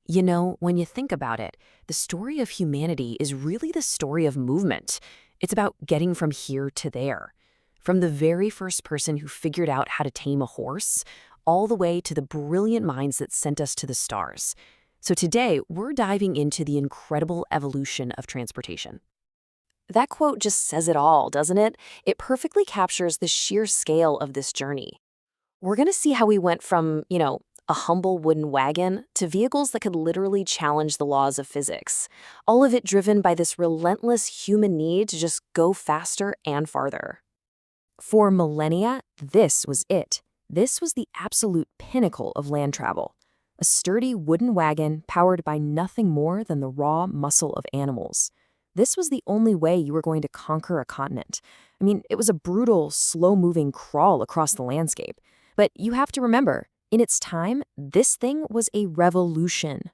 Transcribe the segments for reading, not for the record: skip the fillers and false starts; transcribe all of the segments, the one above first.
You know, when you think about it, the story of humanity is really the story of movement. It's about getting from here to there. From the very first person who figured out how to tame a horse, all the way to the brilliant minds that sent us to the stars. So today, we're diving into the incredible evolution of transportation. That quote just says it all, doesn't it? It perfectly captures the sheer scale of this journey. We're going to see how we went from, a humble wooden wagon to vehicles that could literally challenge the laws of physics. All of it driven by this relentless human need to just go faster and farther. For millennia, this was it. This was the absolute pinnacle of land travel. A sturdy wooden wagon powered by nothing more than the raw muscle of animals. This was the only way you were going to conquer a continent. I mean, it was a brutal, slow-moving crawl across the landscape. But you have to remember, in its time, this thing was a revolution.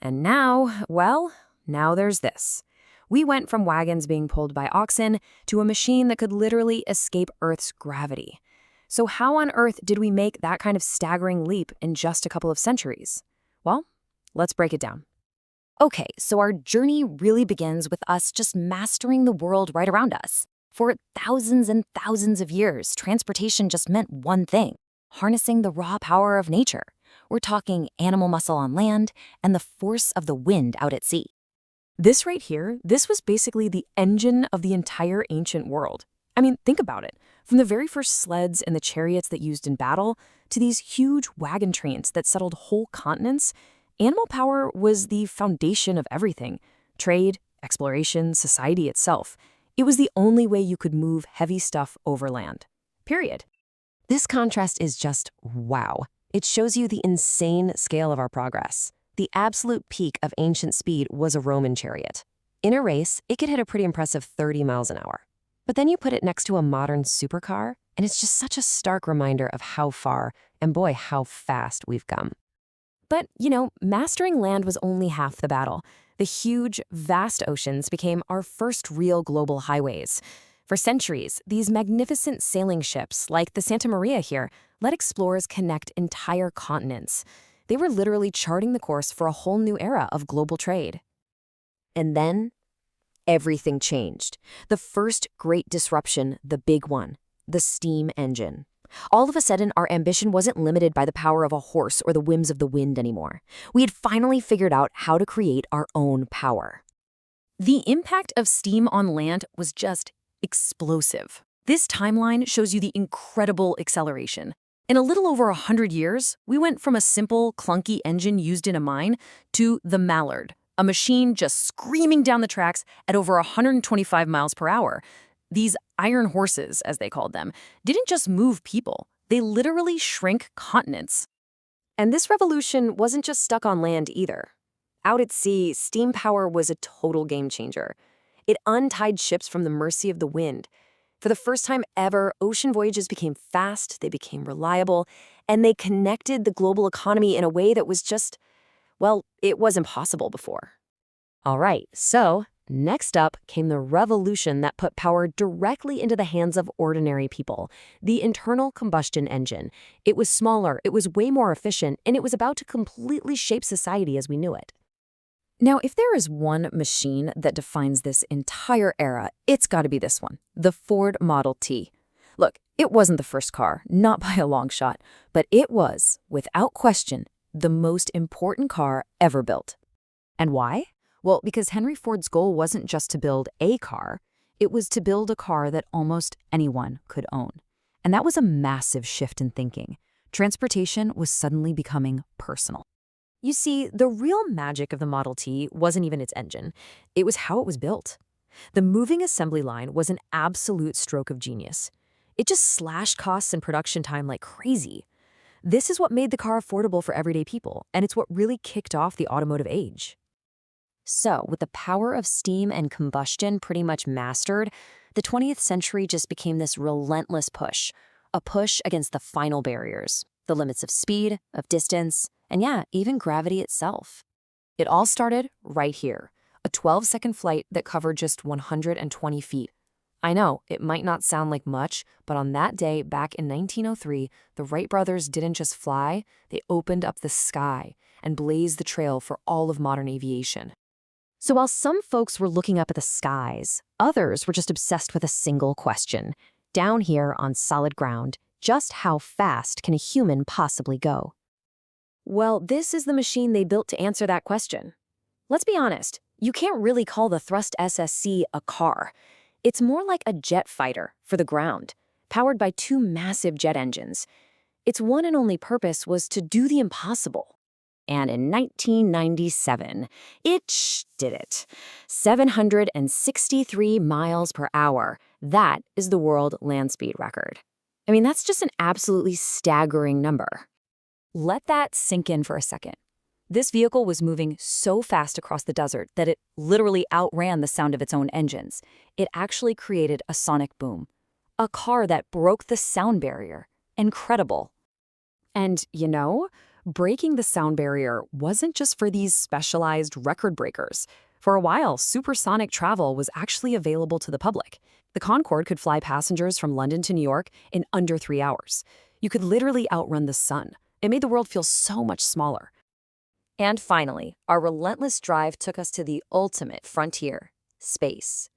And now, well, now there's this. We went from wagons being pulled by oxen to a machine that could literally escape Earth's gravity. So how on earth did we make that kind of staggering leap in just a couple of centuries? Well, let's break it down. Okay, so our journey really begins with us just mastering the world right around us. For thousands and thousands of years, transportation just meant one thing: harnessing the raw power of nature. We're talking animal muscle on land and the force of the wind out at sea. This right here, this was basically the engine of the entire ancient world. I mean, think about it. From the very first sleds and the chariots that used in battle to these huge wagon trains that settled whole continents, animal power was the foundation of everything: trade, exploration, society itself. It was the only way you could move heavy stuff over land. Period. This contrast is just wow. It shows you the insane scale of our progress. The absolute peak of ancient speed was a Roman chariot. In a race, it could hit a pretty impressive 30 miles an hour. But then you put it next to a modern supercar, and it's just such a stark reminder of how far, and boy, how fast we've come. But, mastering land was only half the battle. The huge, vast oceans became our first real global highways. For centuries, these magnificent sailing ships, like the Santa Maria here, let explorers connect entire continents. They were literally charting the course for a whole new era of global trade. And then, everything changed. The first great disruption, the big one, the steam engine. All of a sudden, our ambition wasn't limited by the power of a horse or the whims of the wind anymore. We had finally figured out how to create our own power. The impact of steam on land was just explosive. This timeline shows you the incredible acceleration. In a little over 100 years, we went from a simple, clunky engine used in a mine to the Mallard, a machine just screaming down the tracks at over 125 miles per hour. These iron horses, as they called them, didn't just move people. They literally shrank continents. And this revolution wasn't just stuck on land either. Out at sea, steam power was a total game changer. It untied ships from the mercy of the wind. For the first time ever, ocean voyages became fast, they became reliable, and they connected the global economy in a way that was just, well, it wasn't possible before. All right, so next up came the revolution that put power directly into the hands of ordinary people: the internal combustion engine. It was smaller, it was way more efficient, and it was about to completely shape society as we knew it. Now, if there is one machine that defines this entire era, it's got to be this one, the Ford Model T. Look, it wasn't the first car, not by a long shot, but it was, without question, the most important car ever built. And why? Well, because Henry Ford's goal wasn't just to build a car, it was to build a car that almost anyone could own. And that was a massive shift in thinking. Transportation was suddenly becoming personal. You see, the real magic of the Model T wasn't even its engine. It was how it was built. The moving assembly line was an absolute stroke of genius. It just slashed costs and production time like crazy. This is what made the car affordable for everyday people, and it's what really kicked off the automotive age. So, with the power of steam and combustion pretty much mastered, the 20th century just became this relentless push. A push against the final barriers, the limits of speed, of distance, and yeah, even gravity itself. It all started right here, a 12-second flight that covered just 120 feet. I know, it might not sound like much, but on that day, back in 1903, the Wright brothers didn't just fly, they opened up the sky and blazed the trail for all of modern aviation. So while some folks were looking up at the skies, others were just obsessed with a single question. Down here on solid ground, just how fast can a human possibly go? Well, this is the machine they built to answer that question. Let's be honest, you can't really call the Thrust SSC a car. It's more like a jet fighter for the ground, powered by two massive jet engines. Its one and only purpose was to do the impossible. And in 1997, it did it. 763 miles per hour. That is the world land speed record. I mean, that's just an absolutely staggering number. Let that sink in for a second. This vehicle was moving so fast across the desert that it literally outran the sound of its own engines. It actually created a sonic boom. A car that broke the sound barrier. Incredible. And, breaking the sound barrier wasn't just for these specialized record breakers. For a while, supersonic travel was actually available to the public. The Concorde could fly passengers from London to New York in under 3 hours. You could literally outrun the sun. It made the world feel so much smaller. And finally, our relentless drive took us to the ultimate frontier, space.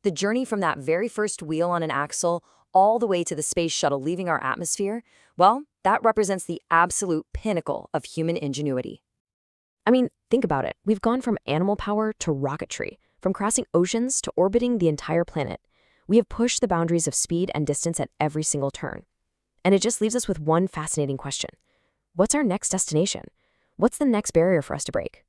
The journey from that very first wheel on an axle all the way to the space shuttle leaving our atmosphere, well, that represents the absolute pinnacle of human ingenuity. I mean, think about it. We've gone from animal power to rocketry, from crossing oceans to orbiting the entire planet. We have pushed the boundaries of speed and distance at every single turn. And it just leaves us with one fascinating question. What's our next destination? What's the next barrier for us to break?